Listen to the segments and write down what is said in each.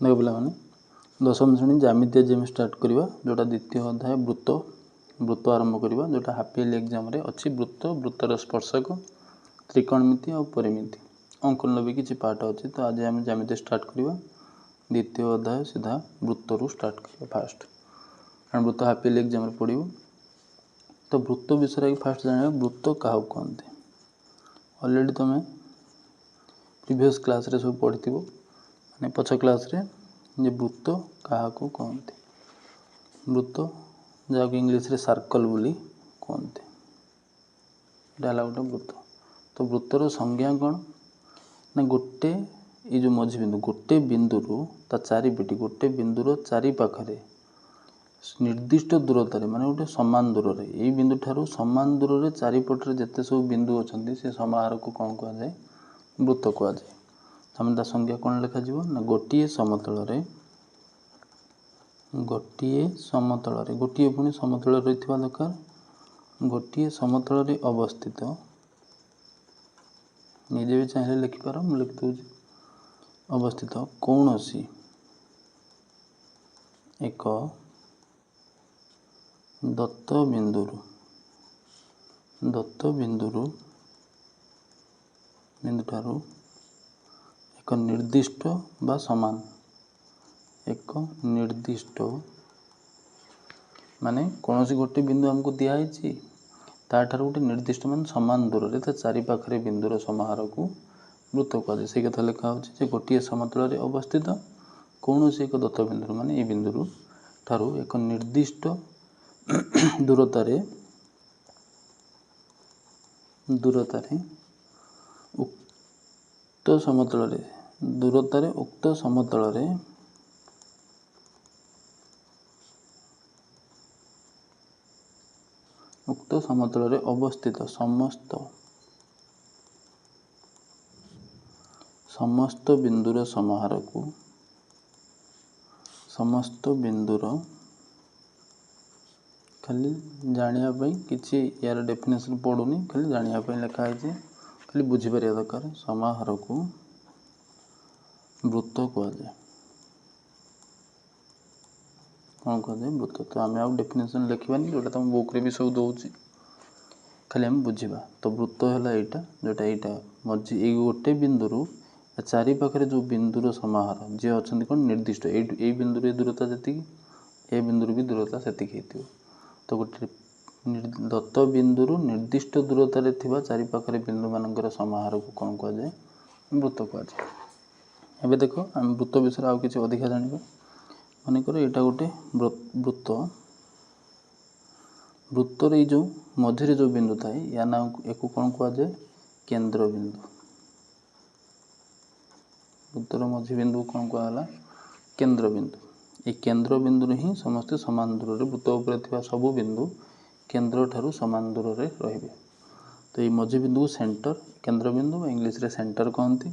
देखो पिलाମାନେ दशम श्रेणी ज्यामितीय जेम स्टार्ट करवा जोटा द्वितीय अध्याय वृत्त वृत्त आरंभ करवा जोटा हाफ इयरली एग्जाम रे अच्छी वृत्त वृत्तर स्पर्शक त्रिकोणमिति और परिमिति अंकन भी किसी पाठ अच्छी। तो आज आम ज्यामिति स्टार्ट करवा द्वितीय अध्याय सीधा वृत्त रू स्टार्ट करवा फास्ट कारण वृत्त हाफ इयरली एग्जाम रे पढ़ो। तो वृत्त विषय फास्ट जाना वृत्त क्या कहते ऑलरेडी तुम प्रीवियस क्लास रे सब पढ़ी माने पछ क्लास रे जे वृत्त क्या कहते वृत्त जहाँ इंग्लिश रे सर्कल बोली कहते गोटे वृत्त। तो वृत्तर संज्ञा कौन ना गोटे ये जो मझी बिंदु गोटे बिंदु ता चारिपिटी गोटे बिंदुर चारि पाखरे निर्दिष्ट दूरतार माने गोटे समान दूर रे ये बिंदु ठारू समान दूर रे चारिपटरे जेते सब बिंदु अच्छे से समाहार को कौन कह जाए वृत्त कह जाए। आम ता संज्ञा कौन लिखा ना गोटे समतल गोटे पुणी समतल रही दरकार गोटे समतल अवस्थित निजे भी चाहिए लिखिपार मुझे लिखि दूसरी अवस्थित कौन सी एक दत्त बिंदुरु ठारू एक निर्दिष्ट बा समान एक निर्दिष्ट माने कौन सी गोटे बिंदु हमको दिखाई ताठार गोटे निर्दिष्ट मान समान दूर से चारि पाखरे बिंदुर समाहार को वृत्त कहुए से कथा लिखा हो गोटे समतल अवस्थित कौन सी एक दत्त बिंदु माने ये बिंदु ठारू एक निर्दिष्ट दूरतारे उक्त समतल दूरतारे उक्त समतल अवस्थित समस्त बिंदुर समाहार को समस्त बिंदुर खाली जानापी किसी यार डेफिनेशन पढ़ुनी खाली जानापी लिखाई खाली बुझीपार दरकार समाहार को वृत्त कहुए कौन कहुए वृत्त। तो आम आउ डेफिनेशन लिखवानी जोटा तुम बुक रे भी सब दूसरी खाली आम बुझा। तो वृत्त है यहाँ जोटा यहाँ मझी ये गोटे बिंदु चारि पाखे जो बिंदुर समाहार जी अच्छा कौन निर्दिष्ट ये बिंदु दूरता जी ए बिंदु भी दूरता से तो गोटे दत्त बिंदु निर्दिष्ट दूरतार चारि पाखरे बिंदु मानकर समाहार को कौन कहुए वृत्त कहुए। एबे देखो आम वृत्त विषय आउ किसी अधिका जाना मनकर यहाँ गोटे वृत्त वृत्तर जो मझे जो बिंदु थाए या ना एक कौन कहुए केंद्र बिंदु वृत्तर मझी बिंदु कौन कहला केंद्र बिंदु ये केंद्र बिंदु ही समस्ते समान दूर रे वृत्त उपर सबु बिंदु केंद्र ठारू समान दूर रे रहिबे। तो ये मझी बिंदु सेंटर केंद्र बिंदु इंग्लिश रे सेंटर कहती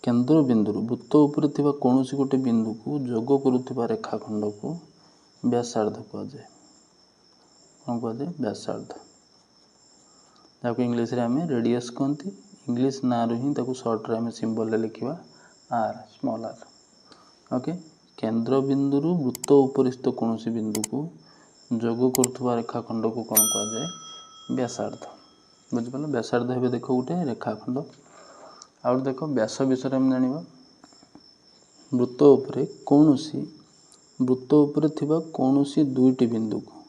केंद्र बिंदु वृत्त उपर कौन सी गोटे बिंदु को जोग करुवा रेखाखंड को व्यासार्ध कहुए कौन कहुए व्यासार्ध जहाँ इंग्लिश रे आम रेडियस कहती इंग्लिश ना रू ही सर्ट रे सिंबल लिखा आर स्मॉल आर ओके। केंद्र बिंदु वृत्त उपरिस्थ कौन सी बिंदु को जोग करुवा रेखाखंड को कौन कहुए व्यासार्ध बुझिपाल। व्यासार्ध हे देख गोटे रेखाखंड आउ देख व्यास विषय आम जाना वृत्त उपरे कौन सी वृत्त उपरे थिबा कौन सी दुईटी बिंदु को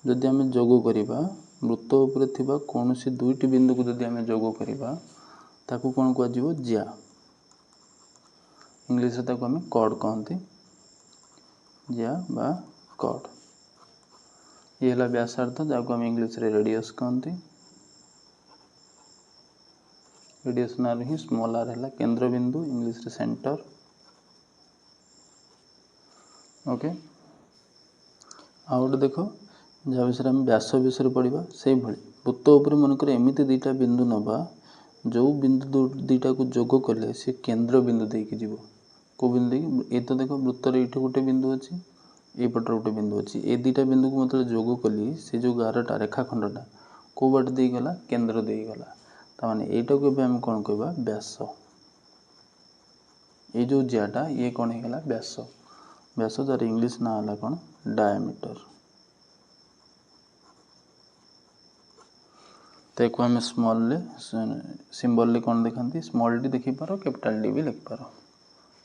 जदि आम जोग करिबा वृत्त उपरे थिबा कौन सी दुईटी बिंदु को जदि आम जोग करिबा ताकू कौन कह ज्या इंग्लिश रे ताकू आम कॉर्ड कहते ज्या बा कॉर्ड ये है व्यासार्ध जहाँ आम इंग्लिश रे रेडियस कहते रेडियस ना ही स्मॉल आर है केंद्र बिंदु इंग्लिश रे सेंटर ओके। आउट देख जहाँ विषय आम व्यास विषय पढ़ा से भाई वृत्त उपर मनकर एमती दुईटा बिंदु नवा जो बिंदु दुईटा को जोग कले सी केंद्र बिंदु देकी जीव को बिंदु ये तो देख वृत्तर ये गोटे बिंदु अच्छी ये पटर गोटे बिंदु अच्छी ये दुईटा बिंदु को मतलब जोग कली से जो गारटा रेखाखंडटा कौ बाट दे गला केंद्र दे गला ताने एटा को आम कौन कहबा व्यास ये जो जियाटा ये कौन है व्यास व्यास जार इंग्लीश ना है कौन डायमीटर तो आम स्मॉल सिंबल कौन देखा स्मॉल डी देखिपार कैपिटाल डी भी लिखिपार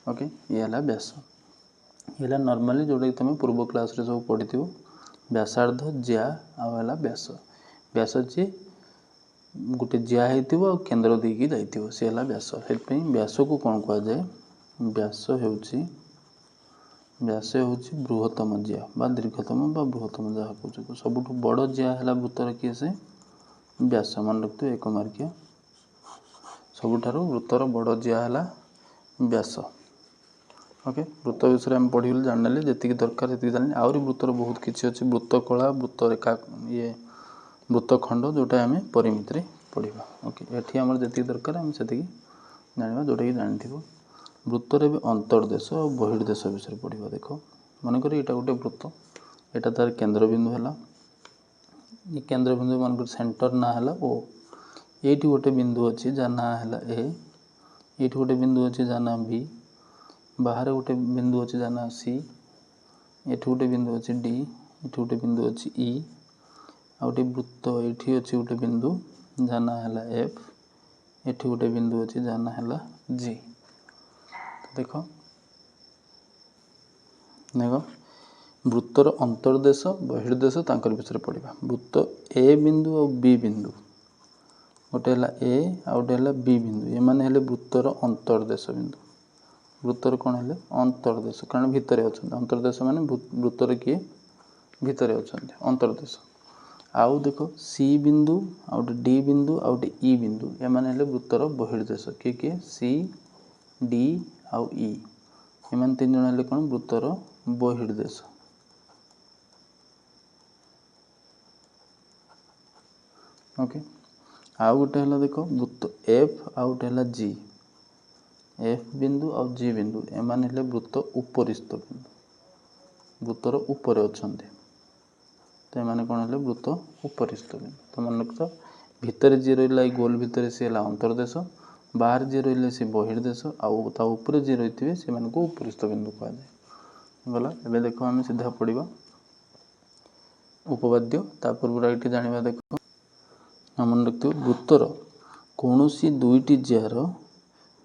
ओके ये है व्यास ये नॉर्मली जोटा कि तुम पूर्व क्लास रे सब पढ़ी व्यासार्ध ज्या आला व्यास व्यास जी गोटे ज्या हो केन्द्र देकी जाइए सी है व्यास से व्यास को कौन कह जाए व्यास हूँ बृहत्तम ज्या बा दीर्घतम बा बृहत्तम जहाँ कह सब बड़ ज्या है वृत्तर किए से व्यास मन रखते 1 मार्किया सबुठार वृत्तर बड़ ज्या है व्यास ओके वृत्त विषय में पढ़ी जानी जी दरकार जी जानी आहरी वृत्तर बहुत किसी अच्छे वृत्त कला वृत्त रेखा ये वृत्तखंड जोटा आम परिमिति पढ़ा ओके ये आम जी दरकार आम से जाना जोटा कि जानी वृत्तर भी अंतर्देश और बहिर्देश विषय पढ़ा देख मनकर यहाँ गोटे वृत्त यहाँ तार केन्द्रबिंदु है ये केन्द्रबिंदु मन सेंटर ना है ओ ये गोटे बिंदु अच्छी जहाँ ना है ए ये गोटे बिंदु अच्छी जहाँ ना बी बाहर गोटे बिंदु अच्छी जहाँ ना सी ये गोटे बिंदु अच्छी डी ये गोटे बिंदु अच्छी ई आ गोटे वृत्त ये अच्छी गोटे बिंदु जहाँ ना है एफ ये गोटे बिंदु अच्छी जहाँ ना है जी देख देख वृत्तर अंतर्देश बहिर्देश तांकर विषय पढ़ा वृत्त ए बिंदु और बी बिंदु गोटे है ए आ गोटे है बी बिंदु ये मैंने वृत्तर अंतर्देश बिंदु वृत्तर कौन है अंतर्देश कारण भितर अच्छा अंतर्देश माने वृत्तर किए भितर अच्छा अंतर्देश आउ देख सी बिंदु आ गोटे डी बिंदु आ गोटे ई बिंदु ये मैंने वृत्तर बहिर्देश किए किए सी डी आउ ई एम 3 जन है कौन वृत्तर बहिर्देश ओके आउ गोटे है देख वृत्त एफ आउ गोटे है जी एफ बिंदु और जी बिंदु एम वृत्त उपरिस्थ बिंदु वृत्तर ऊपर अच्छा तो ये कौन है वृत्त उपरिस्थ बिंदु तो मन रख भितर जी रहा गोल भितर सी है अंतर्देश बाहर जी रही सी बहिर्देश आउे जी रही थे से उपरिस्थ बिंदु कह जाए गला एवं देख आम सीधा पढ़ा उपवाद्य ता पूर्व ये जाना देख मन रखिए वृत्तर कौन सी दुईटी ज्यार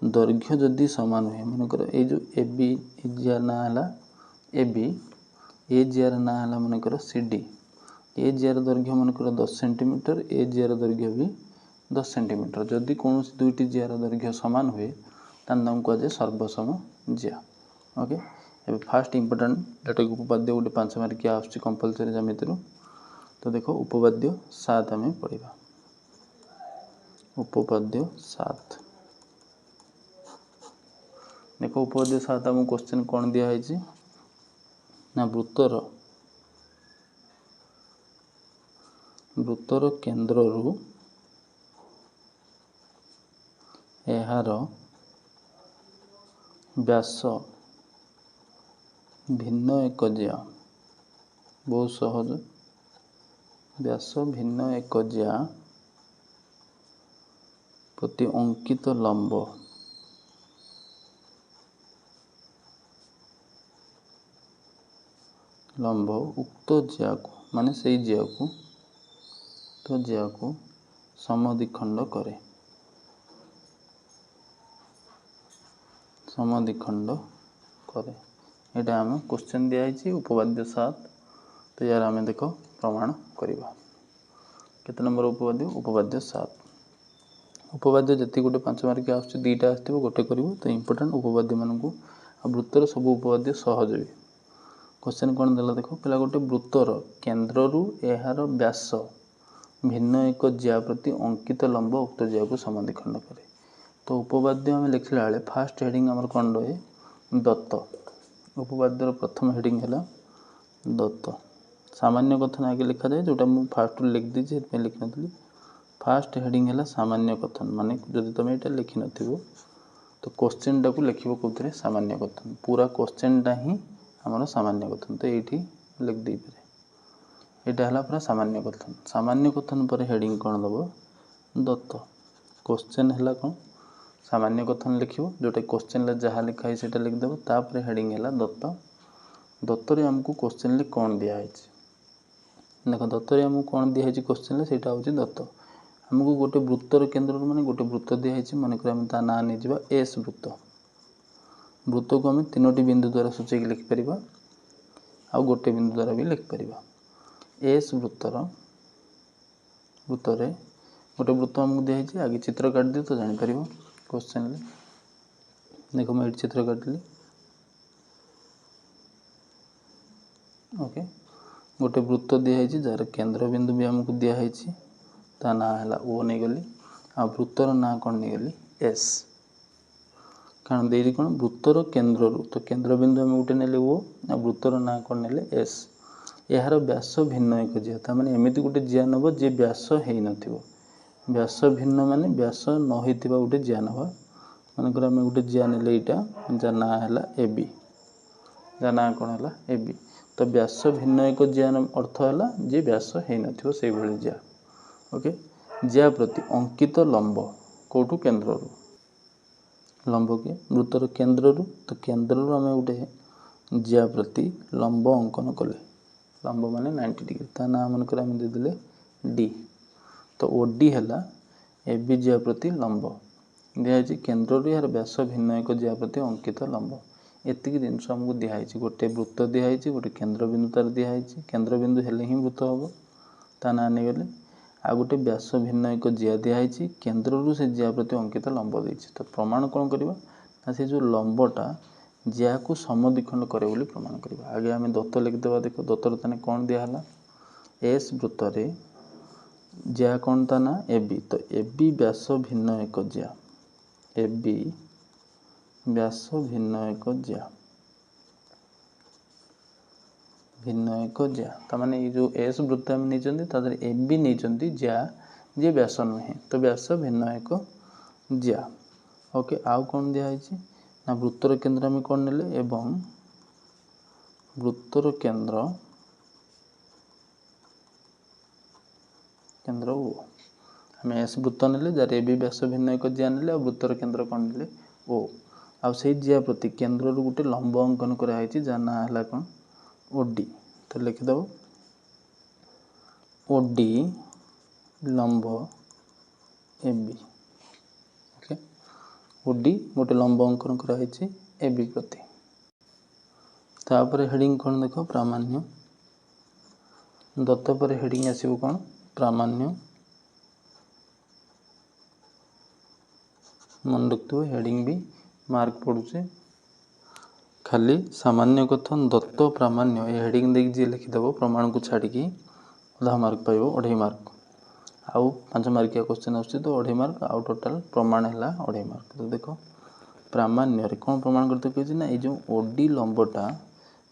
दैर्घ्य जदि सामान हुए मनकर ये जो ए बी जियार ना है ए बी ए जियार ना है मनकर सी डी ए जियार दैर्घ्य मनकर 10 सेंटीमीटर ए जियार दैर्घ्य भी 10 सेंटीमीटर जदि कौन सी दुईटी जियार दैर्घ्य सामान हुए ताम कहुए सर्वसम जिया ओके ए फास्ट इंपोर्टाट जोटा उपवाद्य गोटे 5 मार्किया आस कंपलसरी जमिति तो देख उपवाद्य 7 आम पढ़ा उपवाद्य 7 देख उपवाद्य 7 आम क्वेश्चन कौन दिखाई ना वृत्तर केन्द्र रु एहार व्यास भिन्न एक ज्या बहुत सहज व्यास भिन्न एक ज्या प्रति अंकित लंब उक्त ज्या को माने से ज्या को तो ज्या को समद्विखंड करे यहाँ आम क्वेश्चन दिखाई उपवाद्य 7 तो यार आम देख प्रमाण करवा केते नंबर उपवाद्य 7 उपवाद्य जी गोटे 5 मार्क आस 2टा आसो गोटे कर तो इंपोर्टाट उपवाद्य मानक वृत्तर सब उपवाद्य सहज भी क्वेश्चन कौन देला देख पहला गोटे वृत्तर केन्द्र रु एहार व्यास भिन्न एक ज्या प्रति अंकित लंब उक्त ज्या को समद्विखंड करे तो उपवाद्य आम लिखला बेले फास्ट हेडिंग आमर कौन रहे दत्त उपवाद्यर प्रथम हेडिंग है दत्त सामान्य कथन आगे लिखा जाए जोटा मुझे फास्ट लिख दीजिए लिखी नी फास्ट हेडिंग है सामान्य कथन माने जदि तुम ये लिखि न तो क्वेश्चन टाक लिख कौन सामान्य कथन पूरा क्वेश्चनटा ही आमर सामान्य कथन तो ये लिख दे पारे यहाँ है पूरा सामान्य कथन पर हेडिंग कौन दब दत्त क्वेश्चन है कौन सामान्य कथन लिखिबो जोटा क्वेश्चन रे जहाँ लिखाई सेटा लिख देबो तापर हेडिंग हैला दत्त दत्त रे हमकु क्वेश्चन रे कोन दिया है देखो दत्त रे हमकु कोन दिया है क्वेश्चन रे सेटा होची दत्त हमकु गोटे वृत्तर केंद्र माने गोटे वृत्त दिया है माने कर हम ता ना नै जिबा एस वृत्त वृत्त को हम तीनोटी बिंदु द्वारा सूचक लिख परिबा आ गोटे बिंदु द्वारा भी लिख परिबा एस वृत्तर रे गोटे वृत्त हमकु दिया है आगे चित्र काट दियो तो जानि परिबो क्वेश्चन रे देखो मैं चित्र काटली ओके गोटे वृत्त दिया है जार केंद्र बिंदु भी हमको दिया है ता ना है ओ नहीं गली आ वृत्तर ना कौन नहीं गली एस कारण दे कौन वृत्तर केंद्र तो केंद्र बिंदु हम गोटे नेले ओ आ वृत्तर ना कौन नेले एस यार व्यास भिन्न एक जिया माने एमिति गोटे जिया नब जे व्यास है नथिबो व्यास भिन्न माने व्यास न होइतिबा गोटे जिया नबा माने कर हम गोटे जिया नेले इटा जा ना हैला एबी जा ना कौन हैला एबी तो व्यास भिन्न एक जिया अर्थ हैला जे व्यास है नथिबो सेही भली जिया ओके जिया प्रति अंकित लंब कोठू केंद्र रु लंब के वृत्तर केंद्र रु तो केंद्र रु हम गोटे जिया प्रति लंब अंकन कले लंब माने 90 डिग्री ता ना मन कर हम दे देले डी तो ओडी हैला एबी जिया प्रति लंब दिया है केंद्र रु यार व्यास भिन्न एक जिया प्रति अंकित लंब एतिक जिनस हमको दिया है गोटे वृत्त दिया है गोटे केंद्र बिंदु तार दिया है केंद्र बिंदु हेले ही वृत्त हम ता ना नहीं गले आ गोटे व्यास भिन्न एक जिया दिया है केंद्र रु से जिया प्रति अंकित लंब देछि तो प्रमाण कौन करबा ना से जो लंबटा जिया को समद्विखंड करे बोली प्रमाण करबा आगे हमें दत्त लिख देबा देखो दत्तर तने कौन दिया हला एस वृत्त रे जिया कौन ता ना एबी तो एबी व्यास भिन्न एक जिया एबी व्यास भिन्न एक जिया ता माने ये जो एस वृत्त हम नहीं चंदी तादर एबी नहीं चंदी जिया जे व्यास नहे तो व्यास भिन्न एक जिया ओके आउ कौन दिया है ना वृत्तर केंद्र हम कौन नेले एवं वृत्तर केंद्र ओ हमें एस वृत्त नेले जार एबी व्यास भिन्न एक जिया नेले और वृत्तर केंद्र कौन नेले ओ आउ से जिया प्रति केंद्र रु गोटे लंब अंकन करा है जार ना हला कौन ओडी तो लिख दो ओडी लंब एबी ओके ओडी गोटे लंब अंकन करा है एबी प्रति तापर हेडिंग कौन देखो प्रामाण्य दत्त पर हेडिंग आसीबो कौन प्रामाण्य मन रखते हेडिंग भी मार्क पड़ुचे खाली सामान्य कथन दत्त प्रामाण्य ये हेडिंग देख जी लिखिदेव प्रमाण को छाड़ी अधा मार्क पाइब 2.5 मार्क आउ 5 मार्किया क्वेश्चन आसुची तो 2.5 मार्क आउ टोटाल प्रमाण है 2.5 मार्क तो देखो प्रामाण्य रे कौन प्रमाण करते कही ना ये जो ओडी लंबटा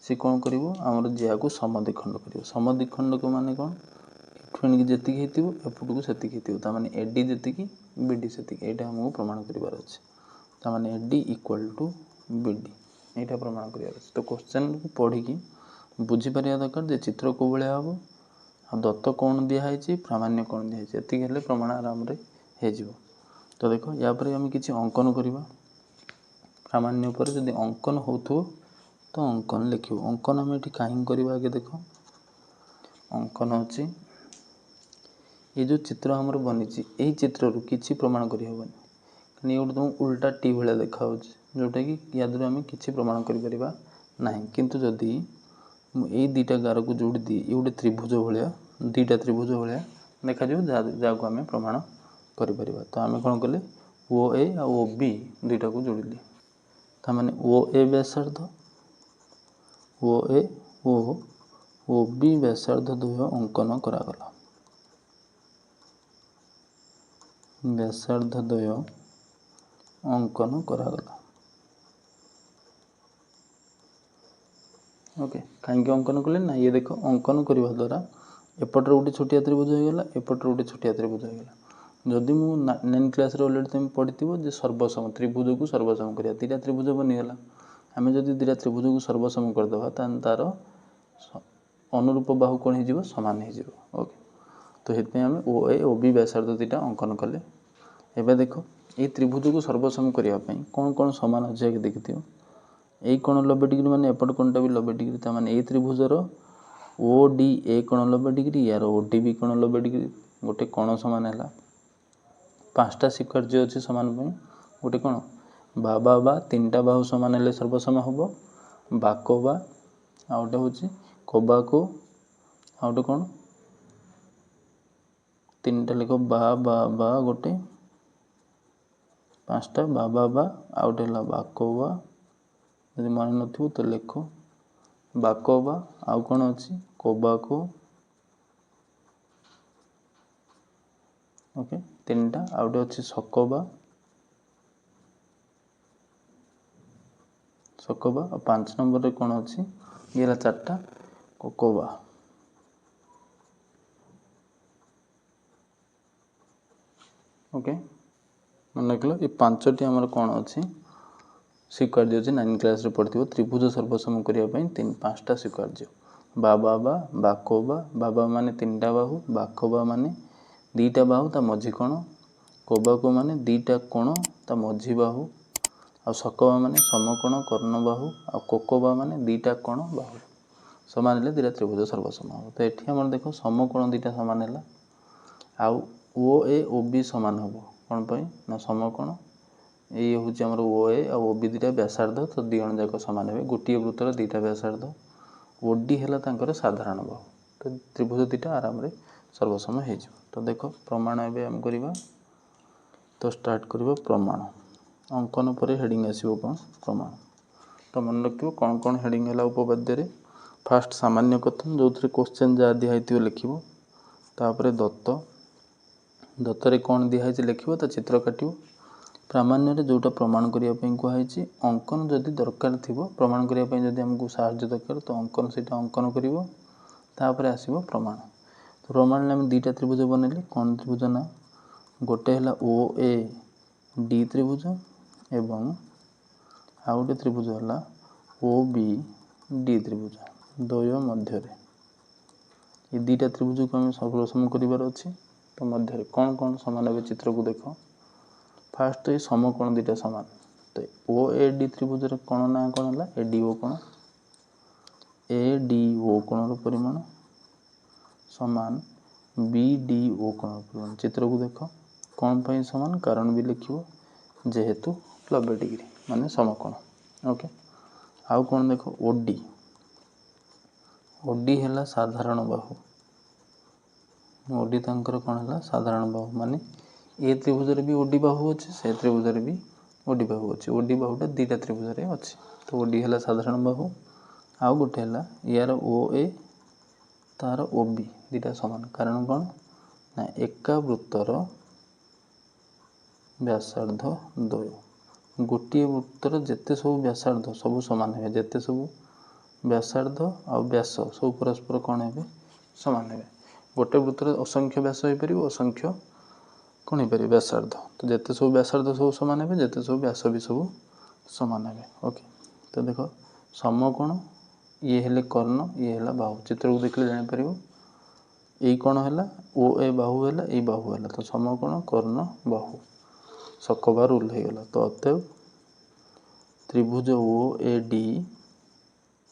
सी कौन करिवो हमर जिया को समद्विखंड करिवो समद्विखंड को माने कौन एठुणी जेतिक हेतिवो एपटू को सेतिक हेतिवो ता माने एडी जेतिक बीडी सेतिक एटा हमको प्रमाण करिवार अछि ता माने एडी इक्वल टू बीडी एटा प्रमाण करिवार अछि तो क्वेश्चन को पढ़ी की बुझी परिया दरकार जे चित्र को भले हबो आ दत्त कौन दिया है प्रामाण्य कौन दिया है एतिक हेले प्रमाण आराम रे हे जिवो तो देखो या पर हम किछि अंकन करिवा प्रामाण्य पर यदि अंकन होथो तो अंकन लिखियो अंकन हम एठी काहे करबा आगे देखो अंकन होची ये जो चित्र हमर बनिची एही चित्र रु किछि प्रमाण करि होबनी कनी उड तुम उल्टा टी भले देखा होची जोटा कि यादर हम किछि प्रमाण करि परिबा नाही किंतु जदी ए दुटा गार को जोड़ी दी ये गोटे त्रिभुज भाया दुटा त्रिभुज भाया देखा जहाँ को आम प्रमाण करि परिबा तो आम कौन कले ओ ए आ ओ बी दुटा को जोड़िले ता माने ओ ए व्यासार्ध ओ ए ओ बी व्यासार्ध द्वय अंकन करागला व्यासार्ध द्वय अंकन करागला ओके कहीं अंकन कले ना ये देखो अंकन करने द्वारा एपटर गोटे छोटिया त्रिभुज हो गला एपटर गोटे छोटिया त्रिभुज हो गला जदि मु 9 क्लास रे ऑलरेडी तुम पढ़िथिबो जे सर्वसम त्रिभुज को सर्वसम करिया तीटा त्रिभुज बनी गला हमें जदि तीटा त्रिभुज को सर्वसम कर दबा तार अनुरूप बाहु कोन हे जिवो समान हे जिवो ओके तो हेत पे हम ओ ए ओ बी व्यासार्ध तीटा अंकन कले एबे देखो ये त्रिभुज को सर्वसम करने कौन कौन सामान अच्छे आगे देखिथ यही कोण 90 डिग्री माने एपट कोणटा भी 90 डिग्री ता माने ए त्रिभुजर ओ डी ए कोण 90 डिग्री यार ओ डी भी कोण 90 डिग्री गोटे कोण समान है पांचटा स्वीकार्य अच्छे सामान गोटे कोण बा तीनटा बाहु सामान है सर्वसम हम बाकोबा आ गोटे हूँ कोबाको आ गोटे कौन तीनटा लिख बा गोटे पांचटा बा आ गोटे है बाकोबा यदि मन न तो लिख बाकोबा आउ कौन अच्छी कोबाको ओके तीनटा आ गोटे अच्छी सकबा और 5 नंबर रे कौन अच्छी ये चार्टा कोकोबा ओके मन रख ये 5टी आमर कौन अच्छी स्वीकार्य अच्छे 9 क्लास रे पढ़ी त्रिभुज सर्वसम करने 5टा स्वीकार्य बाबा बाकोबा बाबा माने 3टा बाहु बाकोबा माने 2टा बाहु ता मझी कोण कोबाको माने 2टा कोण ता मझी बाहु आ सकबा माने समकोण कर्ण बाहु आ कोकोबा माने 2टा कोण बाहु समान हेले 2टा त्रिभुज सर्वसम हम तो ये आम देख समकोण 2टा सामान है आउ ओ ए ओ बी सामान हम कौन पाई ना समकोण ये हूँ आम ओ ए आ ओ बी 2टा व्यासार्ध तो 2 जन जाक सामान है गोटे वृत्तर 2टा व्यासार्ध ओ डी है साधारण बाहु तो त्रिभुज 2टा आराम से सर्वसम हो तो देख प्रमाण एवं करवा तो स्टार्ट कर प्रमाण अंकन पर हेडिंग आसो कौन प्रमाण तो मन रख कौन कौन हेडिंग है उपपाद्य फास्ट सामान्य कथन जो थे क्वेश्चन जहाँ दिखाई लिखो तापर दत्त दत्तर कौन दिखाई लिख तो चित्र काट प्रामाण्य जोटा प्रमाण करने कहुई अंकन जदि दरकार थी प्रमाण करने जब आमको साहाଯ୍य दरकार तो अंकन से अंकन कर आसो प्रमाण तो प्रमाण आम 2टा त्रिभुज बनइले कौन त्रिभुज ना गोटे है ओ ए डी त्रिभुज एवं आउ गोटे त्रिभुज है ओ बी डी त्रिभुज द्वय मध्य ये 2टा त्रिभुज को आम सर्वसम करार अच्छे तो मध्य कौन कौन सामान ए चित्र को देख फास्ट तो ये समकोण 2टा सामान तो ओ ए डी त्रिभुज कोण ना कौन है ए डी ओ कोण ए डी ओ कोण परिमाण समान बी डी ओ कोण परिमाण चित्र को देख कौन पाई समान कारण भी लिख जेहेतु 90 डिग्री माने समकोण ओके आउ कौन देख ओडी ओडी है साधारण बाहु ओडी तांकर कौन है साधारण बाहु माने ए त्रिभुज भी ओडी बाहु अच्छे से त्रिभुज भी ओडी बाहु अच्छे ओडी बाहुटा 2टा त्रिभुज अच्छे तो ओडी है साधारण बाहु आउ गोटे है यार ओ ए तार ओ बी 2टा सामान कारण कौन ना एका वृत्तर व्यासार्ध द्वय गोटे वृत्तर जिते सब व्यासार्ध सब सामान है जिते सब व्यासार्ध आ व्यास सब परस्पर कौन है सामान है गोटे वृत्तर असंख्य व्यास हो पार असंख्य कौन हो पार व्यासार्ध तो जिते सब व्यासार्ध सब सामान है जिते सब व्यास भी सब सामान है ओके तो देख समकोण ये हेले कर्ण ये है बाहु चित्र को देखले जापर यही कौन है ओ ए बाहु है ये बाहु है तो समकोण कर्ण बाहु सकबा रूल हो गला तो अतएव त्रिभुज ओ ए डी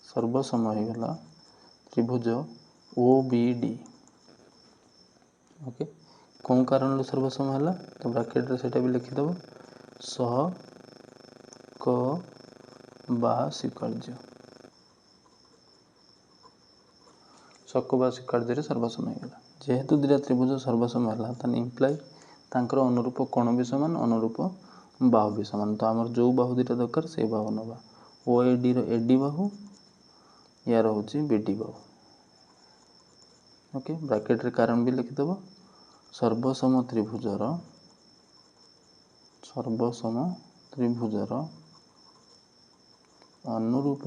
सर्वसम हो गला त्रिभुज ओ बी डी ओके कौन कारण सर्वसम है तो ब्रैकेट से भी लिखिदेव सह क बा स्वीकार्य सकबा स्वीकार्य सर्वसम हो गला जेहेतु 2टा त्रिभुज सर्वसम है तो इम्प्लाय तांकर अनुरूप कोण भी सामान अनुरूप बाहु भी सामान तो आमर जो बाहु 2टा दरकार से बाहु नवा ओ ए डी एडी बाहु यार हूँ बीडी बाहु ओके ब्रैकेट रे कारण भी लिखिदेव सर्वसम त्रिभुजर अनुरूप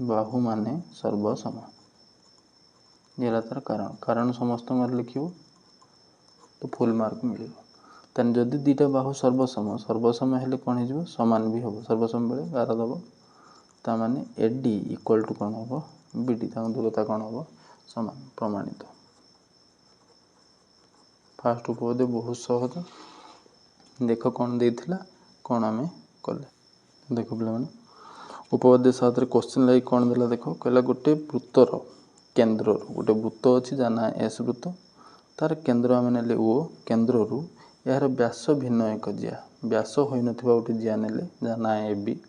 बाहु माने सर्वसम ये तार कारण समस्त मार लिख तो फुल मार्क मिल तेन जदि 2टा बाहु सर्वसम हेले कौन हो सामान भी हम सर्वसम बेले गार दब ताने एडी इक्वल टू कौन हम बीडी दूरता कौन हम सामान प्रमाणित फास्ट उपपद्य बहुत सहज। देख कौन देइथिला कौन आमे कले देख पे उपपद्य साथ क्वेश्चन लगे कौन देला देख कहला गोटे वृत्तर केन्द्र गोटे वृत्त अच्छी जहाँ ना एस वृत्त तार केन्द्र आम ने ओ केन्द्र यार व्यास भिन्न एक जिया व्यास हो गोटे जिया ने जहाँ ना ए बी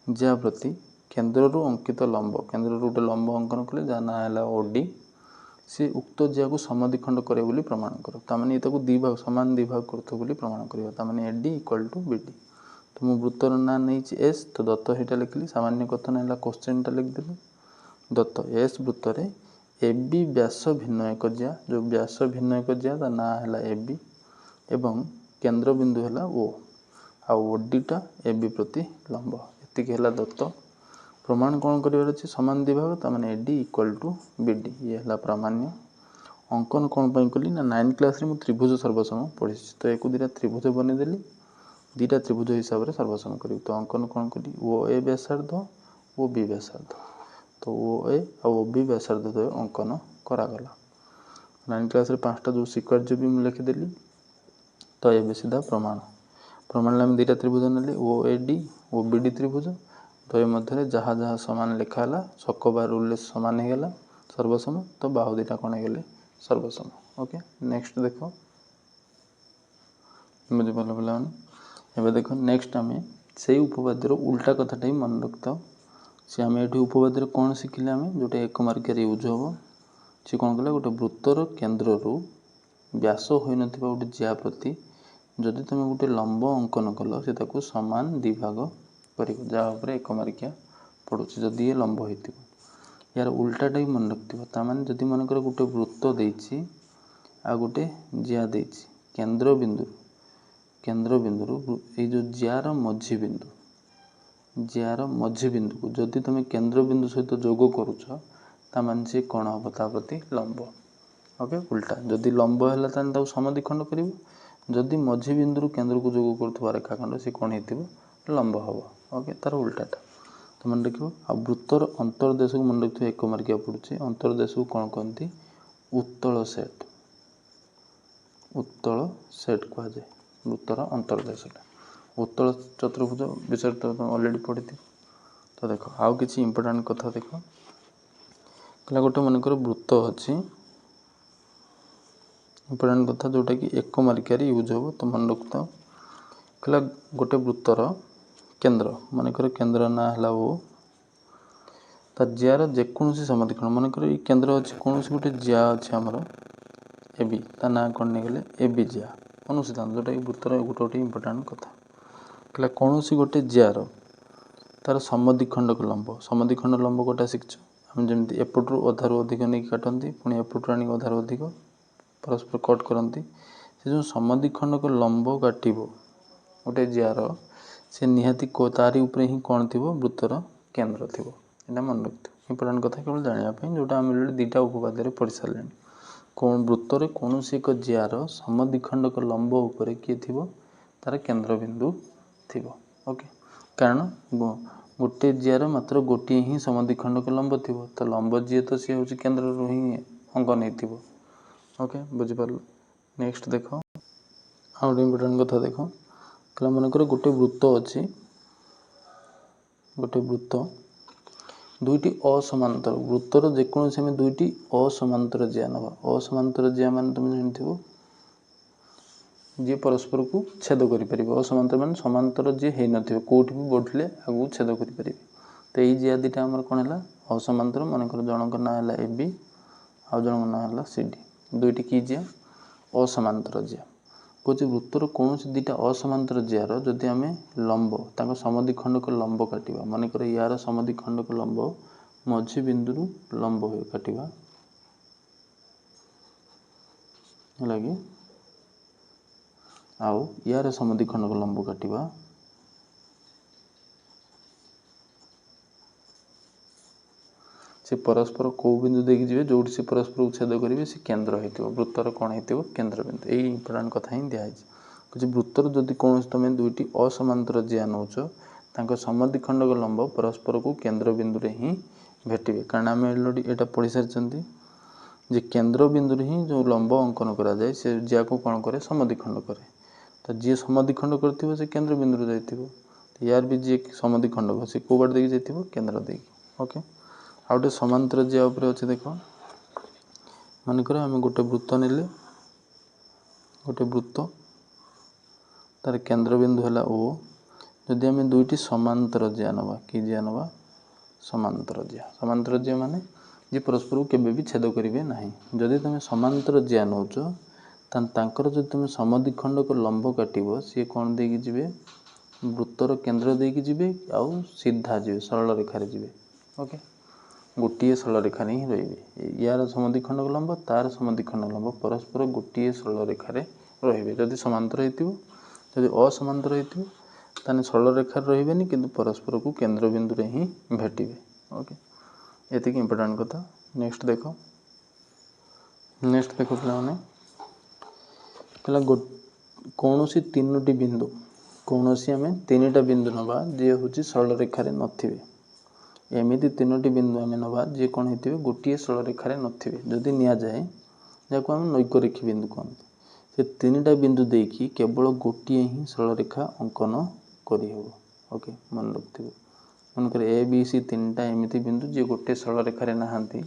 जिया प्रति केन्द्र अंकित लंब केन्द्र गोटे लंब अंकन कले जहाँ ना है ओडी सी उक्त जिया को समद्विखंड करे बोली प्रमाण कर ताने ये दी भाग सामान दी भाग करते बोली प्रमाण कर ताने एडी इक्वल टू बीडी। तो मु वृत्तर ना नहीं एस तो दत्त से लिखली सामान्य कथन है क्वेश्चन टा लिखदेली दत्त एस वृत्तर ए बी व्यास भिन्न एक जिया जो व्यास भिन्न एक जिया ता ना है ए बी एवं केन्द्र बिंदु है ओ आडीटा ए बी प्रति लंब एतिक है दत्त। प्रमाण कौन कर सामान दी भाग ताने एडी इक्वल टू बीडी ये है प्रामाण्य। अंकन कौन पर कली ना 9 क्लास रे मु त्रिभुज सर्वसम पढ़ी तो एक दुटा त्रिभुज बनईदेली दुटा त्रिभुज हिसाब से सर्वसम करी तो अंकन कौन कली ओ ए व्यासार्ध ओ बी व्यासार्ध तो ओ ए और बी व्यासार्ध तो अंकन करागला। 9 क्लास रे 5टा जो सिक्वेन्स भी मुझे लिखिदेली तो ये सीधा प्रमाण प्रमाण आम दुटा त्रिभुज ने O A D O B D त्रिभुज तो ये मध्य जहाँ जहाँ सामान लिखाला सकबा रूल सामान होगा सर्वसम तो बाहु दुटा कौन हो सर्वसम। ओके नेक्स्ट देख बुझिपाल पे देख नेक्स्ट आम से उपपाद्यर उल्टा कथाटा ही मन रखता सी आम ये उपपाद्य कौन शिखिले आम जोटे एक मार्कर यूज हम सी कौन कला गोटे वृत्तर केन्द्र व्यास हो गोटे जिया प्रति जदि तुम गोटे लंब अंकन कल से सामान दी भाग कर जहाँ एक मार्किया पड़ू जदि ये लंब हो यार उल्टाटा ही मन रखा माने जदि मनकर गोटे वृत्त देछि आ गोटे जिया देछि केन्द्र बिंदु ये जो जियार मझी बिंदु को जदि तुम केन्द्र बिंदु सहित जोग करुछ तामान से कौन हम ता प्रति लंब। ओके उल्टा जदि लंब है समद्विखंड कर जदि मझी बिंदु केन्द्र को जोग कर रेखाखंड से कौन हो लंब हम। ओके तार उल्टाटा तो मन रख आ वृत्तर अंतर्देश को मन रखिए एक मार्किया पड़ुଛି अंतर्देश को कौन कहती उत्तल सेट कह जाए वृत्तर अंतर्देशटा उत्तल चतुर्भुज विषय तो ऑलरेडी पढ़ी तो देख आउ किसी इंपोर्टेंट कथा देख कहला गोटे मनकर वृत्त अच्छी इंपोर्टेंट कथा जोटा कि एक मार्किया यूज हो तो मन रखता कहला गोटे वृत्तर केन्द्र मनकर केन्द्र ना है ओ तार जियार जेकोसी समद्विखंड मनकर ये केन्द्र अच्छे कौन गोटे जिया अच्छे आमर ए बी ता ना कौन नहीं गले ए बी जिया अनुसिद्धांत जोटा कि वृत्तर गोटे गोटे इंपोर्टेंट कथा कहला कौन गोटे जियार तार समद्विखंड समद्विखंड लंब गोटा शिखच आम जमी एपटू अधारू अधिक नहीं काटती पुणी एपटू आनी अधारू अधिक परस्पर कट करती से जो समद्विखंड को लंब काट गोटे जियार से निहाती तारी उपरे ही कौन थी वृत्तर केन्द्र थी यहाँ मन रखिथ इंपोर्टेंट कथा केवल जानापी जोटा आम दुटा उपपाद्य पढ़ी सारे कौन वृत्तर कौन एक जियार समद्विखंड को लंब उपर किए थी तार केन्द्र बिंदु थी। ओके कारण गोटे जियार मात्र गोटे ही समद्विखंड को लंब थी तो लंब जी तो सी हूँ केन्द्र ही अंकन हो। ओके बुझिपार नेक्स्ट देख आ गए इंपोर्टेंट कथा देख कहला मनकर गोटे वृत्त अच्छी गोटे वृत्त दुईटी असमांतर वृत्तर जेकोसी आम दुईटी असमांतर जिया नवा असमांतर जिया मान तुम जानथिबो जी परस्पर को छेद कर असमांतर मान समांतर जी है नथिबो कोठी भी बढ़ले आगु छेद कर तो यही जिया दुटा आमर कौन है असमांतर मनकर जनक ना है ए बी आ जनक ना है सी डी दुईटी की जिया असमांतर जिया कौच वृत्तर कौन दुटा असमांतर जियार जदि आम लंब तांको समद्विखंड को लंब काटिबा मनकर यार समद्विखंड को लंब मझी बिंदु लंब हो काटिबा लगी आउ यार समद्विखंड को लंब काटिबा से परस्पर कौ बिंदु देखिए जी जो से परस्पर को छेद करेंगे से केन्द्र हो वृत्तर कौन हो केन्द्र बिंदु यही इंपोर्टेंट कथा ही दिखाई कुछ वृत्तर जदि कौन तुम दुईटी असमांतर जिया नौच तांको समद्विखंड को लंब परस्पर को केन्द्र बिंदु रे ही भेटे कारण आम यहाँ पढ़ी सारी जे केन्द्र बिंदु ही जो लंब अंकन करा जाए से जिया को कौन करे समद्विखंड करे तो जी समद्विखंड करथिबो से केन्द्र बिंदु जाइथिबो यार भी जी समद्विखंड हो से को बार देकी जाइथिबो केन्द्र देकी ओके आ गोटे समांतर जिया ऊपर अछि देखो मन कर हम गोटे वृत्त नेले गोटे वृत्त तार केन्द्र बिंदु है ओ जदि आम दुईटी समांतर जिया नवा कि जिया नवा समांतर जिया माने जी परस्पर को केबे भी छेद करेंगे ना जदि तुम समांतर जिया नौच तांकर जो तुम समद्विखंड को लंब काटो सी कौन देकी जीवे वृत्तर केन्द्र देकी जीवे आउ सीधा जीवे सरल रेखार जीवे ओके गोटे सरल रेखार ही रे यार समद्विखंड को लंब तार समद्विखंड लंब परस्पर गोटे सरल रेखार रे जदि समांतर होती असमांतर होती ताने सरल रेखार रही किंतु परस्पर को केन्द्र बिंदु रे ही भेटे ओके ये इंपोर्टेंट कथा नेक्स्ट देखो पे कौन सी तीनोटी बिंदु कौन सी आम तीन टा बिंदु नवा जी हूँ सरल रेखार नथिबे एमिति तीनोटी बिंदु आम नवा जी कौन होते गोटे सरल रेखार नथिबे जदि नि जाए जहाँ आम नैकरेखी बिंदु कहते से तीन टा बिंदु देकी केवल गोटे ही सरल रेखा अंकन करहब ओके मन रखिए मनकर ए बी सी तीन टा एमिति बिंदु जी गोटे सरल रेखार नहांती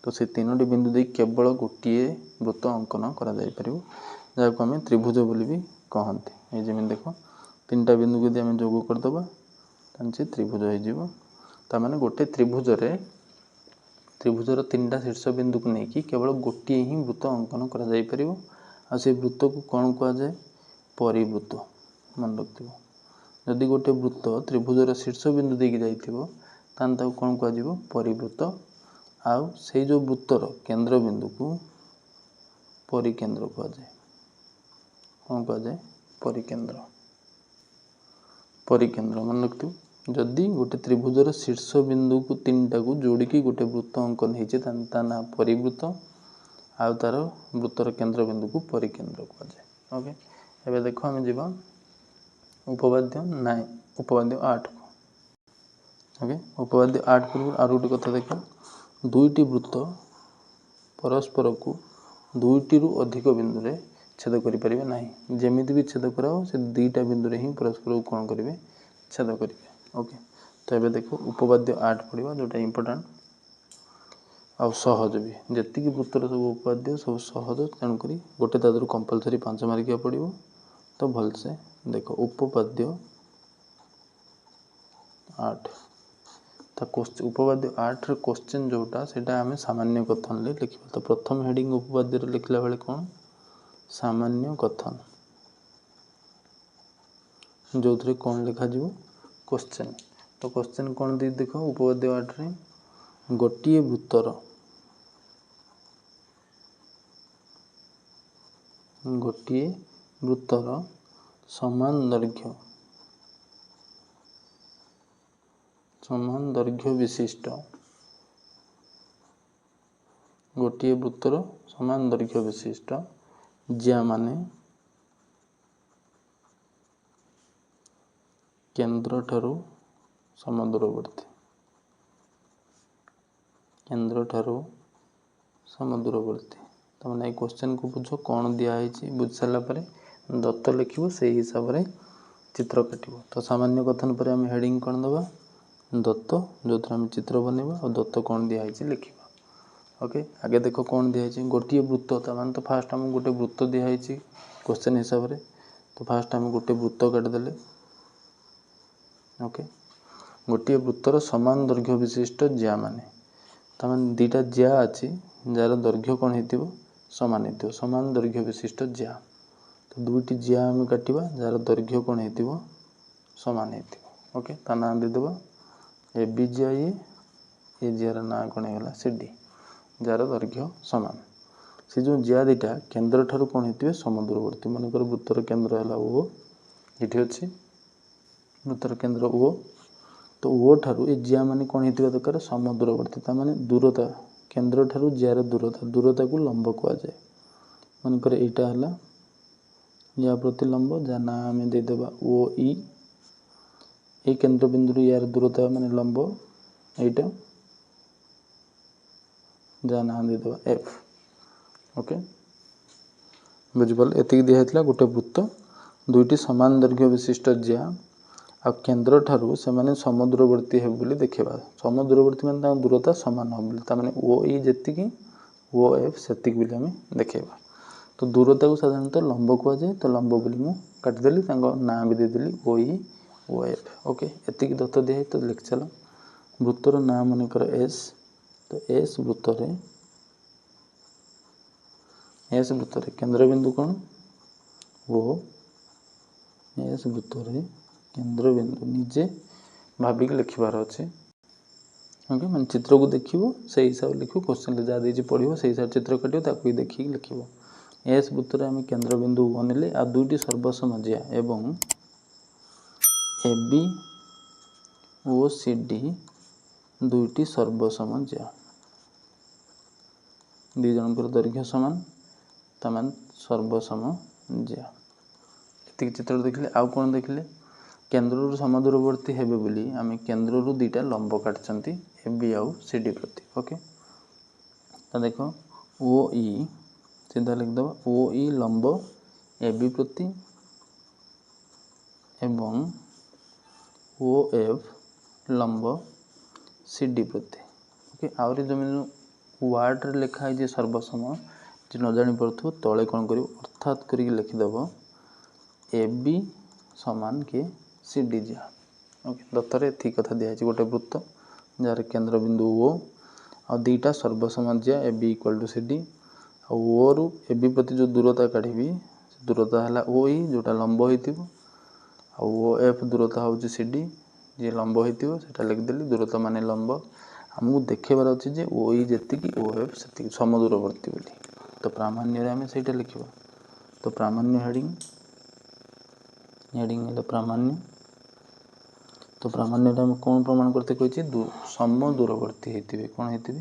तो से तीनोटी बिंदु दे केवल गोटे वृत्त अंकन करा जाय परिबो जहाँ को आम त्रिभुज बोली भी कहते ये जमी देख तीन टा बिंदु को आम जोग करदे से त्रिभुज हो ताने गोटे त्रिभुजर तीन टा शीर्ष बिंदु को लेकिन केवल गोटे ही वृत्त अंकन करा जाय परिबो आ से वृत्त को कौन कहुए परिवृत्त मन रखिए जदि गोटे वृत्त त्रिभुजर शीर्ष बिंदु देकी जाइथिबो तान ताको कौन कहुए परिवृत्त आउ से जो वृत्तर केन्द्र बिंदु को परिकेन्द्र कहुए कौन कहुए परिकेन्द्र मन रखिए जदि गोटे त्रिभुजर शीर्ष बिंदु को तीन टा को जोड़िकी गोटे वृत्त अंकन होती ना परिवृत्त आउ तार वृत्तर केन्द्र बिंदु को परिकेन्द्र कहुए ओके एबे देखो आम जीवा उपपाद्य 9 उपपाद्य 8 ओके उपपाद्य 8 पूर्व आर गोटे कथा देख दुईटी वृत्त परस्पर को दुईटी रु अधिक बिंदु रे छेद करि परिबे नाही जेमिति भी छेद कराओ से दुईटा बिंदु रे ही परस्पर को कौन करेंगे छेद करेंगे ओके तो ये देखो उपपाद्य 8 पढ़ा जोटा इंपोर्टेंट आ सहज भी जी वृत्तर सब उपपाद्य सब सहज तेणुक गोटे तादर कंपलसरी 5 मार्किया पड़ो तो भलसे देखो उपपाद्य 8 उपपाद्य 8 क्वेश्चन जोटा सेटा आम सामान्य कथन लिखा तो प्रथम हेडिंग उपपाद्य लिखला बेले कौन सामान्य कथन जो थे कौन लिखा जीवो क्वेश्चन तो क्वेश्चन कौन दी देख उपपाद्य 8 रे गोटे वृत्तर समान दैर्घ्य विशिष्ट गोटे वृत्तर समान दैर्घ्य विशिष्ट ज्या माने केन्द्र ठारू समदूरवर्ती तो मैंने क्वेश्चन को बुझ कौन दिखाई बुझ सारा दत्त लिखो से हिसाब से चित्र काटो तो सामान्य कथन पर आम हेडिंग कौन दबा दत्त जो आम चित्र बनवा और दत्त कौन दिखाई लिखा ओके आगे देख कौन दिखाई गोटे वृत्त तान तो फास्ट आम गोटे वृत्त दिखाई क्वेश्चन हिसाब से तो फास्ट आम गोटे वृत्त काटिदेले ओके गोटे वृत्तर समान दैर्घ्य विशिष्ट ज्या माने तमें दुईटा ज्या अच्छी जार दैर्घ्य कौन हो सामान हो सामान दैर्घ्य विशिष्ट ज्या तो दुईटी ज्या आम काटा जार दैर्घ्य कौन हो सामान हो ओके ता ना देदेबा ए बी ज्या ये ज्यार ना कौन होगा सी डी जार दैर्घ्य सामान से जो ज्या दीटा केन्द्र ठारू कौन हो समदूरवर्ती मनकर वृत्तर केन्द्र है ओ ये अच्छी वृत्तर केन्द्र ओ तो ओ ठारू ए ज्या माने कौन होता दरकार समदूरवर्ती ताने दूरता केन्द्र ठारू ज्यार दूरता को लंब कहुए मनकर एटा है या प्रति लंब जहाँ ना आम देदेबा ओ ई ए केन्द्र बिंदु यार दूरता माने लंब एटा जहाँ ना देदेबा एफ ओके बुझिपारे एति दिखाई गोटे वृत्त दुईटी समान दैर्घ्य विशिष्ट जिया आ केन्द्र ठारू से समुद्रवर्ती हे बोली देखा समुद्रवर्ती मान दूरता सामान हो बोली ओ ई जी ओ एफ से आम देखा तो दूरता को साधारणतः लंब कहुए तो लंब बोली मुझे काटिदेली ना भी देदेली ओ ई ओ एफ ओके एति दत्त दिए तो लिखि चल वृत्तर ना मनकर एस तो एस वृत्तर केन्द्रबिंदु कौन ओ एस वृत्तर केन्द्रबिंदु निजे भाविक लिखबार अच्छे ओके मैं चित्र को देखो से हिसाब से लिखो क्वेश्चन जहाँ देती पढ़ो से हिसाब से चित्र काटो ताकि देखिए लिख एस वृत्तर आम केन्द्रबिंदु बनेले आ दुईटी सर्वसमझिया एवं A B O C D दुईटी सर्वसमझिया दी जनकर दैर्घ्य सामान तमान सर्वसमझिया एति चित्र देखिले आउ कौन देखिले केन्द्र समुद्रवर्ती हेबे बोली आम केन्द्र दुईटा लंब काटछंती ए बी आउ सी डी प्रति ओके तो देख ओ ई सीधा लिखिदेव ओ ई लंब ए बी प्रति एवं ओ एफ लंब सी डी प्रति ओके आहरी जमीन वार्ड रे लिखाई सर्वसम जी न जानी पड़ो तले कौन कर अर्थात कर लिखिदेव ए बी समान के सी डी जा ओके दत्तर एति कथा दिखाई गोटे वृत्त जार केन्द्रबिंदु ओ आ दुईटा सर्वसमझिया A B equal to C D ओ रु ए बी प्रति जो दूरता काढ़ी दूरता है ओ ई जोटा लंब हो ओ एफ दूरता हूँ सी डी जी लंब होता लिखिदेली दूरता मान लंब आमको देखेबार अच्छे जे ओ ई जी ओ एफ से समुद्रवर्ती बोली तो प्रामाण्य आम से लिखा तो प्रामाण्य हेडिंग प्रामाण्य तो प्रामाण्य आम कौन प्रमाण करते कही सम दूरवर्ती होते कौन होते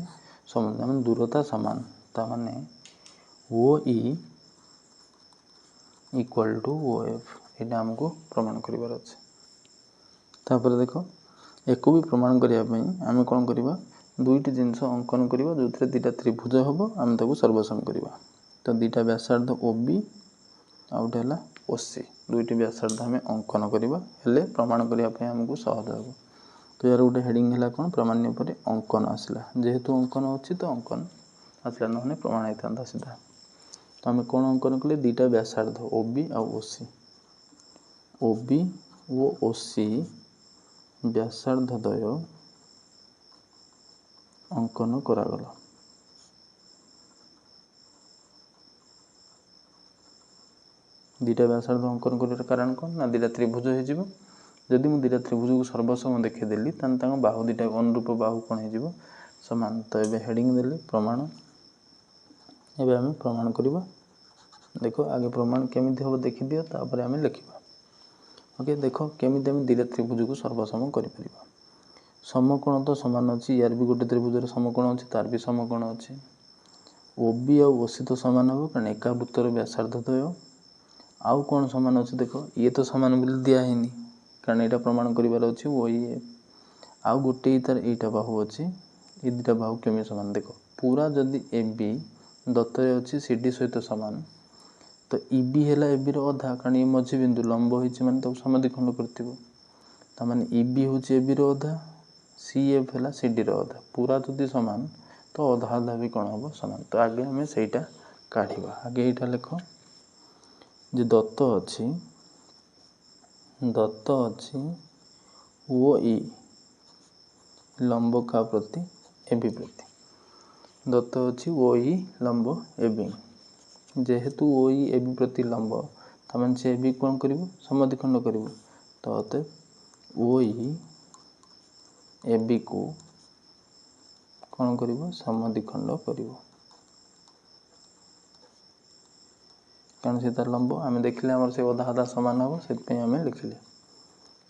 सम दूरता सामान ताने O E equal to O F यहाँ आमको प्रमाण करार अच्छे तापर देख एक भी प्रमाण करने आम कौन करवा दुईटी जिनस अंकन करवा जो थे दुईटा त्रिभुज हम आम ताको सर्वसम करवा तो दुईटा व्यासार्ध ओ बी आउ गोटे है ओ सी दुईटी व्यासार्ध आम अंकन करवा हेले प्रमाण करने आमको सहज हम तो यार गोटे हेडिंग है कौन प्रामाण्य पर अंकन आसला जेहेतु अंकन अच्छी तो अंकन आसला ना प्रमाण होता सीधा तो आम कौन अंकन कले दुईटा व्यासार्ध ओ बी आउ ओ बी ओ सी व्यासार्धद्वय अंकन करागला दुईटा व्यासार्ध अंकन कर कारण कौन ना दुईटा त्रिभुज हो जदि मुझे दुईटा त्रिभुज को सर्वसम देखीदेली बाहु दुईटा अनुरूप बाहु कौन हो सामान तो ये हेडिंग देली प्रमाण एवं आम प्रमाण करवा देख आगे प्रमाण केमी हम देखीदि तापर आम लिखा ओके देख केमी आम दुईटा त्रिभुज को सर्वसम कर समकोण तो सामान अच्छी यार भी गोटे त्रिभुज समकोण अच्छी तार भी समकोण अच्छी ओ बी आउ सी तो सामान हम कारण एका वृत्तर व्यासार्धद्वय आउ कौन सामान अच्छे देख ये तो सामान बोली दिखाही कारण यहाँ प्रमाण करार अच्छे ओ ई आउ गोटे तार यहीटा बाहु अच्छी ये दुटा बाहु केमी सामान देख पूरा जदि ए बी दत्तर अच्छी सी डी सहित सामान तो इ बी है ए बी अधा कारण ये मझी बिंदु लंब होती मानते समद्विखंड कर इ बी हूँ ए बी अधा सी एफ है सी डी अधा पूरा जदि सामान तो अधा अधा भी कौन हम सामान तो आगे आम से काढ़ा आगे यहाँ लिख जो दत्त अच्छी ओ ई लंब का प्रति ए बी प्रति दत्त अच्छी ओ ई लंब ए बी जेहेतु ओ ई ए बी प्रति लंब तमें से ए बी कौन कर समद्विखंड कर तो अतएव ओ ई ए बी को कौन कर समद्विखंड कर कारण से तार लंब आम देखिले आम से अधा अधा सामान हम से आम लिखिले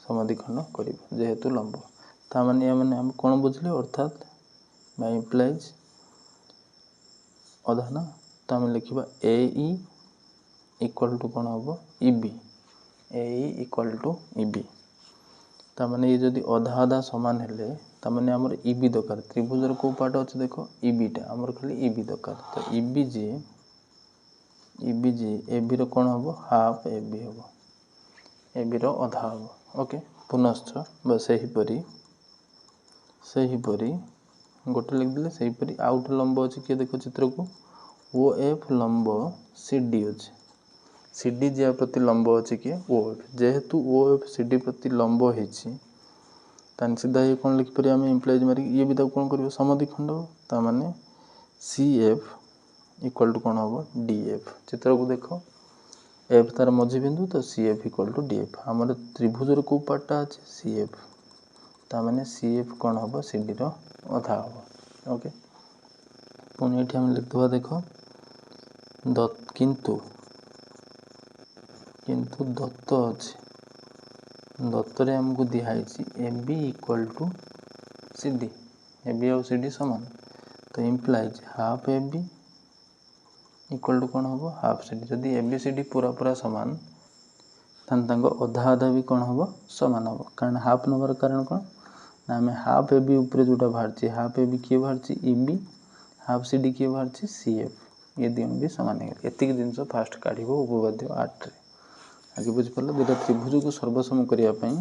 समद्विखंड कर जेहेतु लंब ताने आम कौन बुझले अर्थात बाय इम्प्लाइज अधा ना तो आम लिखा ए ई इक्वल टू कौन हम E B A E equal to E B ताने ये जदि अधा अधा सामान हेले ताने आमर इ बी दरकार त्रिभुजर को पार्ट अच्छे देख इ बीटा आमर खाली इ बी दरकार तो इ बी जी EBG AB ର କ'ଣ ହେବ ହାଫ୍ AB ହେବ, AB ର ଅଧା ହେବ। ଓକେ, ପୁନଶ୍ଚ ବା ସେହିପରି ଗୋଟେ ଲେଖିଦେଲେ ସେହିପରି ଆଉ ଗୋଟେ ଲମ୍ବ ଅଛି କିଏ ଦେଖ ଚିତ୍ରକୁ OF ଲମ୍ବ CD ଅଛି, CD ଯିବା ପ୍ରତି ଲମ୍ବ ଅଛି କିଏ OF, ଯେହେତୁ OF CD ପ୍ରତି ଲମ୍ବ ହେଇଛି ତାହେଲେ ସିଧା ଇଏ କ'ଣ ଲେଖିପାରିବା ଆମେ ଇମ୍ପ୍ଲାଇଜ୍ ମାରିକି ଇଏ ବି ତାକୁ କ'ଣ କରିବ ସମଦ୍ୱିଖଣ୍ଡ ହେବ, ତାମାନେ CF ଇକ୍ୱାଲ୍ ଟୁ କ'ଣ ହେବ DF। ଚିତ୍ରକୁ ଦେଖ F ତାର ମଝି ବିନ୍ଦୁ ତ CF ଇକ୍ୱାଲ୍ ଟୁ DF। ଆମର ତ୍ରିଭୁଜର କେଉଁ ପାର୍ଟଟା ଅଛି CF, ତାମାନେ CF କ'ଣ ହେବ CD ର ଅଧା ହେବ। ଓକେ, ପୁଣି ଏଠି ଆମେ ଲେଖିଦେବା ଦେଖ କିନ୍ତୁ ଦତ୍ତ ଅଛି, ଦତ୍ତରେ ଆମକୁ ଦିଆହେଇଛି AB equal to CD, AB ଆଉ CD ସମାନ, ତ implies half AB equal to କ'ଣ ହେବ ହାଫ୍ CD। ଯଦି ABCD ପୁରା ସମାନ ତାହେଲେ ତାଙ୍କ ଅଧା ବି କ'ଣ ହେବ ସମାନ ହେବ, କାରଣ ହାଫ୍ ନେବାର କାରଣ କ'ଣ ନା ଆମେ ହାଫ୍ AB ଉପରେ ଯେଉଁଟା ବାହାରିଛି ହାଫ୍ AB କିଏ ବାହାରିଛି EB, ହାଫ୍ CD କିଏ ବାହାରିଛି CF, ଇଏ ଦୁଇ ଜଣ ବି ସମାନ ହେଇଗଲେ। ଏତିକି ଜିନିଷ ଫାଷ୍ଟ କାଢ଼ିବ ଉପବାଦ୍ୟ 8ରେ। ଆगे ବୁଝିପାରିଲ, ଦୁଇଟା ତ୍ରିଭୁଜକୁ ସର୍ବସମ କରିବା ପାଇଁ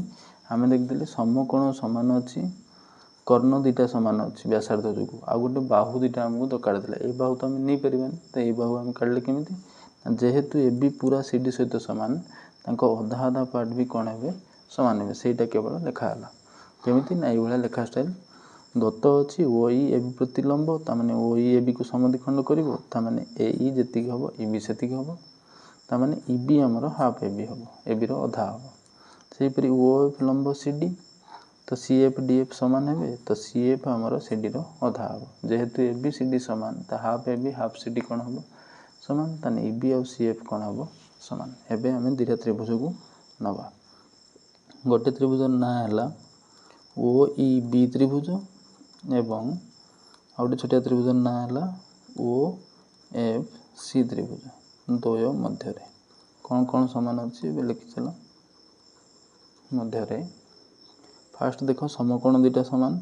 ଆମେ ଦେଖିଦେଲେ ସମକୋଣ ସମାନ ଅଛି, କର୍ଣ୍ଣ ଦୁଇଟା ସମାନ ଅଛି ବ୍ୟାସାର୍ଦ୍ଧ ଯୋଗୁଁ, ଆଉ ଗୋଟେ ବାହୁ ଦୁଇଟା ଆମକୁ ଦରକାର ଥିଲା, ଏଇ ବାହୁ ତ ଆମେ ନେଇପାରିବାନି, ତ ଏଇ ବାହୁ ଆମେ କାଢ଼ିଲେ କେମିତି ଯେହେତୁ AB ପୁରା CD ସହିତ ସମାନ ତାଙ୍କ ଅଧା ପାର୍ଟ ବି କ'ଣ ହେବେ ସମାନ ହେବେ, ସେଇଟା କେବଳ ଲେଖା ହେଲା କେମିତି ନା ଏଇଭଳିଆ ଲେଖା ଷ୍ଟାଇଲ୍। ଦତ୍ତ ଅଛି OE AB ପ୍ରତି ଲମ୍ବ, ତାମାନେ OE ABକୁ ସମଦ୍ୱିଖଣ୍ଡ କରିବ, ତାମାନେ AE ଯେତିକି ହେବ EB ସେତିକି ହେବ, ତାମାନେ EB ଆମର ହାଫ୍ AB ହେବ, ABର ଅଧା ହେବ। ସେହିପରି OF ଲମ୍ବ CD ତ CF DF ସମାନ ହେବେ, ତ CF ଆମର CDର ଅଧା ହେବ, ଯେହେତୁ AB CD ସମାନ ତ ହାଫ୍ AB ହାଫ୍ CD କ'ଣ ହେବ ସମାନ, ତାହେଲେ EB ଆଉ CF କ'ଣ ହେବ ସମାନ। ଏବେ ଆମେ ଦୁଇଟା ତ୍ରିଭୁଜକୁ ନେବା, ଗୋଟେ ତ୍ରିଭୁଜର ନାଁ ହେଲା OEB ତ୍ରିଭୁଜ ଏବଂ ଆଉ ଗୋଟେ ଛୋଟିଆ ତ୍ରିଭୁଜର ନାଁ ହେଲା OFC ତ୍ରିଭୁଜ। ଦ୍ୱୟ ମଧ୍ୟରେ କ'ଣ ସମାନ ଅଛି ଏବେ ଲେଖିଚାଲ। ମଧ୍ୟରେ ଫାଷ୍ଟ ଦେଖ ସମକୋଣ ଦୁଇଟା ସମାନ,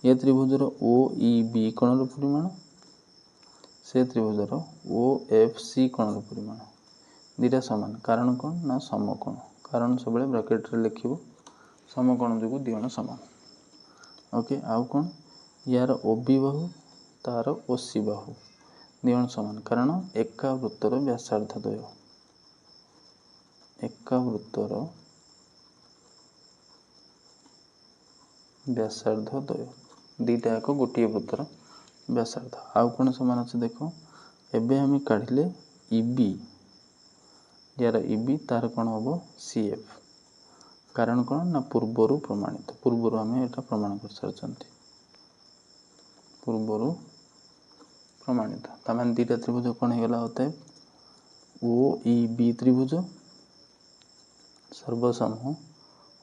ଏ ତ୍ରିଭୁଜର OEB କୋଣର ପରିମାଣ, ସେ ତ୍ରିଭୁଜର OFC କୋଣର ପରିମାଣ ଦୁଇଟା ସମାନ, କାରଣ କ'ଣ ନା ସମକୋଣ, କାରଣ ସବୁବେଳେ ବ୍ରାକେଟରେ ଲେଖିବ, ସମକୋଣ ଯୋଗୁଁ ଦୁଇ ଜଣ ସମାନ। ଓକେ, ଆଉ କ'ଣ ୟାର OB ବାହୁ ତାର OC ବାହୁ ଦୁଇ ଜଣ ସମାନ, କାରଣ ଏକା ବୃତ୍ତର ବ୍ୟାସାର୍ଦ୍ଧ ଦ୍ୱୟ, ଏକା ବୃତ୍ତର ବ୍ୟାସାର୍ଦ୍ଧ ଦ୍ୱୟ ଦୁଇଟା ଏକ ଗୋଟିଏ ବୃତ୍ତର ବ୍ୟାସାର୍ଦ୍ଧ। ଆଉ କ'ଣ ସମାନ ଅଛି ଦେଖ, ଏବେ ଆମେ କାଢ଼ିଲେ EB, ଯାହାର EB ତାର କ'ଣ ହେବ CF, କାରଣ କ'ଣ ନା ପୂର୍ବରୁ ପ୍ରମାଣିତ, ପୂର୍ବରୁ ଆମେ ଏଇଟା ପ୍ରମାଣ କରିସାରିଛନ୍ତି, ପୂର୍ବରୁ ପ୍ରମାଣିତ, ତାମାନେ ଦୁଇଟା ତ୍ରିଭୁଜ କ'ଣ ହେଇଗଲା ଅତଏବ OEB ତ୍ରିଭୁଜ ସର୍ବସମ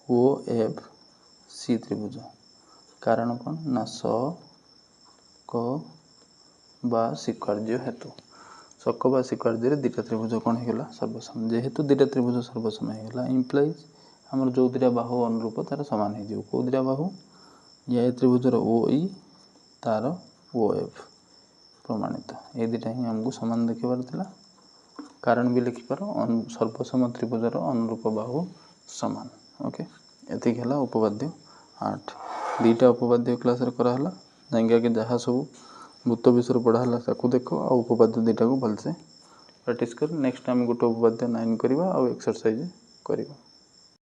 OFC ତ୍ରିଭୁଜ, କାରଣ କ'ଣ ନା ସକ ବା ସ୍ୱୀକାର୍ଯ୍ୟ ହେତୁ, ସକ ବା ସ୍ୱୀକାର୍ଯ୍ୟରେ ଦୁଇଟା ତ୍ରିଭୁଜ କ'ଣ ହେଇଗଲା ସର୍ବସମ, ଯେହେତୁ ଦୁଇଟା ତ୍ରିଭୁଜ ସର୍ବସମ ହେଇଗଲା ଇମ୍ପ୍ଲାଇଜ୍ ଆମର ଯେଉଁ ଦୁଇଟା ବାହୁ ଅନୁରୂପ ତାର ସମାନ ହେଇଯିବ, କେଉଁ ଦୁଇଟା ବାହୁ ଏ ତ୍ରିଭୁଜର OE ତାର OF ପ୍ରମାଣିତ, ଏ ଦୁଇଟା ହିଁ ଆମକୁ ସମାନ ଦେଖିବାର ଥିଲା, କାରଣ ବି ଲେଖିପାର ସର୍ବସମ ତ୍ରିଭୁଜର ଅନୁରୂପ ବାହୁ ସମାନ। ଓକେ, ଏତିକି ହେଲା ଉପବାଦ୍ୟ 8। ଦୁଇଟା ଉପବାଦ୍ୟ କ୍ଲାସ୍ରେ କରାହେଲା, ଯାଇକି ଆଗେ ଯାହା ସବୁ ବୃତ୍ତ ବିଷୟରେ ପଢ଼ା ହେଲା ତାକୁ ଦେଖ, ଆଉ ଉପବାଦ୍ୟ ଦୁଇଟାକୁ ଭଲସେ ପ୍ରାକ୍ଟିସ୍ କରି ନେକ୍ସଟ ଆମେ ଗୋଟେ ଉପବାଦ୍ୟ 9 କରିବା ଆଉ ଏକ୍ସରସାଇଜ୍ କରିବା।